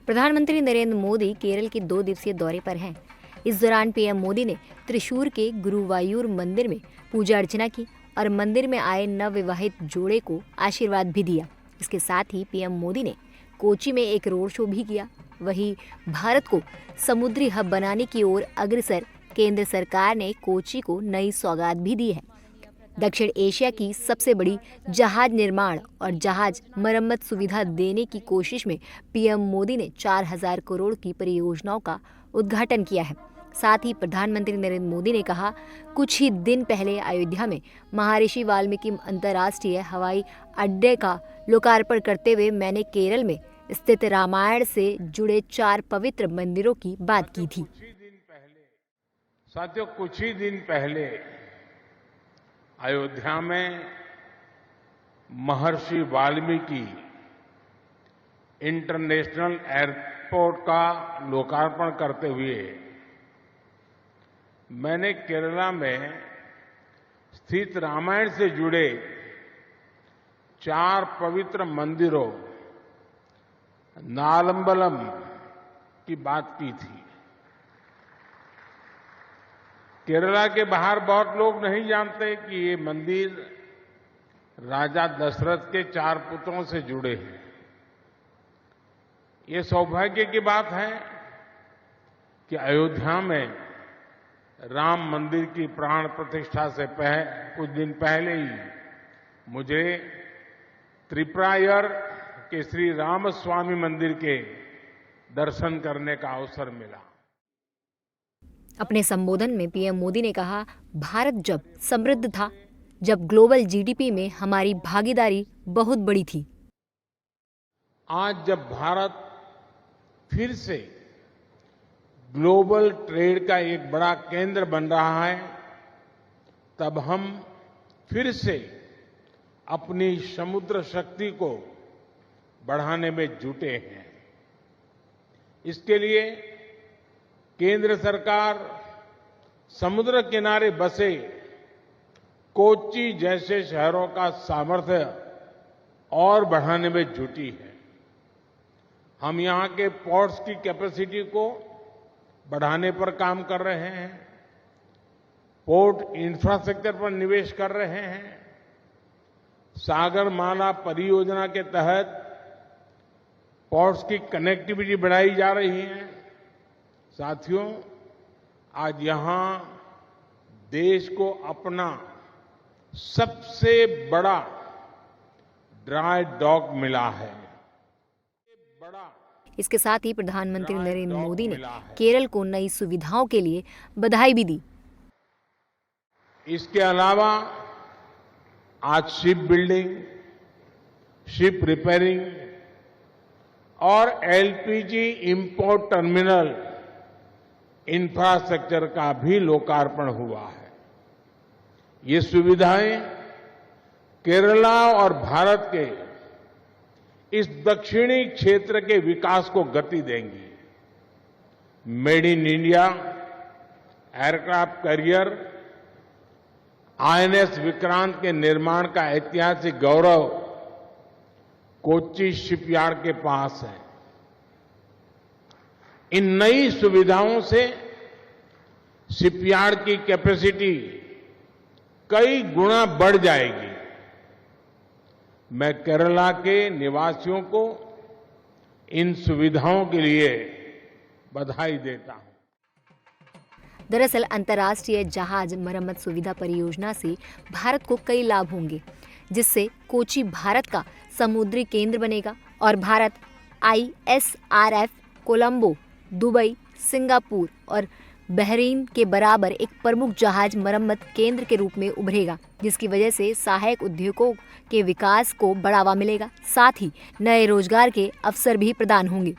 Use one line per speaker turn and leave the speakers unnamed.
प्रधानमंत्री नरेंद्र मोदी केरल के 2 दिवसीय दौरे पर हैं। इस दौरान पीएम मोदी ने त्रिशूर के गुरुवायूर मंदिर में पूजा अर्चना की और मंदिर में आए नवविवाहित जोड़े को आशीर्वाद भी दिया। इसके साथ ही पीएम मोदी ने कोची में एक रोड शो भी किया। वहीं भारत को समुद्री हब बनाने की ओर अग्रसर केंद्र सरकार ने कोची को नई सौगात भी दी है। दक्षिण एशिया की सबसे बड़ी जहाज निर्माण और जहाज मरम्मत सुविधा देने की कोशिश में पीएम मोदी ने 4000 करोड़ की परियोजनाओं का उद्घाटन किया है। साथ ही प्रधानमंत्री नरेंद्र मोदी ने कहा, कुछ ही दिन पहले अयोध्या में महर्षि वाल्मीकि अंतर्राष्ट्रीय हवाई अड्डे का लोकार्पण करते हुए मैंने केरल में स्थित रामायण से जुड़े 4 पवित्र मंदिरों की बात की थी।
साथियों, कुछ ही दिन पहले अयोध्या में महर्षि वाल्मीकि इंटरनेशनल एयरपोर्ट का लोकार्पण करते हुए मैंने केरला में स्थित रामायण से जुड़े 4 पवित्र मंदिरों नालंबलम की बात की थी। केरला के बाहर बहुत लोग नहीं जानते कि ये मंदिर राजा दशरथ के 4 पुत्रों से जुड़े हैं। ये सौभाग्य की बात है कि अयोध्या में राम मंदिर की प्राण प्रतिष्ठा से कुछ दिन पहले ही मुझे त्रिपुरायर के श्री रामस्वामी मंदिर के दर्शन करने का अवसर मिला।
अपने संबोधन में पीएम मोदी ने कहा, भारत जब समृद्ध था, जब ग्लोबल जीडीपी में हमारी भागीदारी बहुत बड़ी थी।
आज जब भारत फिर से ग्लोबल ट्रेड का एक बड़ा केंद्र बन रहा है, तब हम फिर से अपनी समुद्र शक्ति को बढ़ाने में जुटे हैं। इसके लिए केंद्र सरकार समुद्र किनारे बसे कोच्चि जैसे शहरों का सामर्थ्य और बढ़ाने में जुटी है। हम यहां के पोर्ट्स की कैपेसिटी को बढ़ाने पर काम कर रहे हैं, पोर्ट इंफ्रास्ट्रक्चर पर निवेश कर रहे हैं। सागरमाला परियोजना के तहत पोर्ट्स की कनेक्टिविटी बढ़ाई जा रही है। साथियों, आज यहां देश को अपना सबसे बड़ा ड्राई डॉक मिला है।
इसके साथ ही प्रधानमंत्री नरेंद्र मोदी ने केरल को नई सुविधाओं के लिए बधाई भी दी।
इसके अलावा आज शिप बिल्डिंग, शिप रिपेयरिंग और एलपीजी इंपोर्ट टर्मिनल इंफ्रास्ट्रक्चर का भी लोकार्पण हुआ है। ये सुविधाएं केरला और भारत के इस दक्षिणी क्षेत्र के विकास को गति देंगी। Made in India aircraft carrier INS Vikrant के निर्माण का ऐतिहासिक गौरव कोच्चि शिपयार्ड के पास है। इन नई सुविधाओं से शिपयार्ड की कैपेसिटी कई गुना बढ़ जाएगी। मैं केरला के निवासियों को इन सुविधाओं के लिए बधाई देता हूं।
दरअसल अंतर्राष्ट्रीय जहाज मरम्मत सुविधा परियोजना से भारत को कई लाभ होंगे, जिससे कोची भारत का समुद्री केंद्र बनेगा और Bharat ISRF, Colombo, Dubai, Singapore और बहरीन के बराबर एक प्रमुख जहाज मरम्मत केंद्र के रूप में उभरेगा, जिसकी वजह से सहायक उद्योगों के विकास को बढ़ावा मिलेगा। साथ ही नए रोजगार के अवसर भी प्रदान होंगे।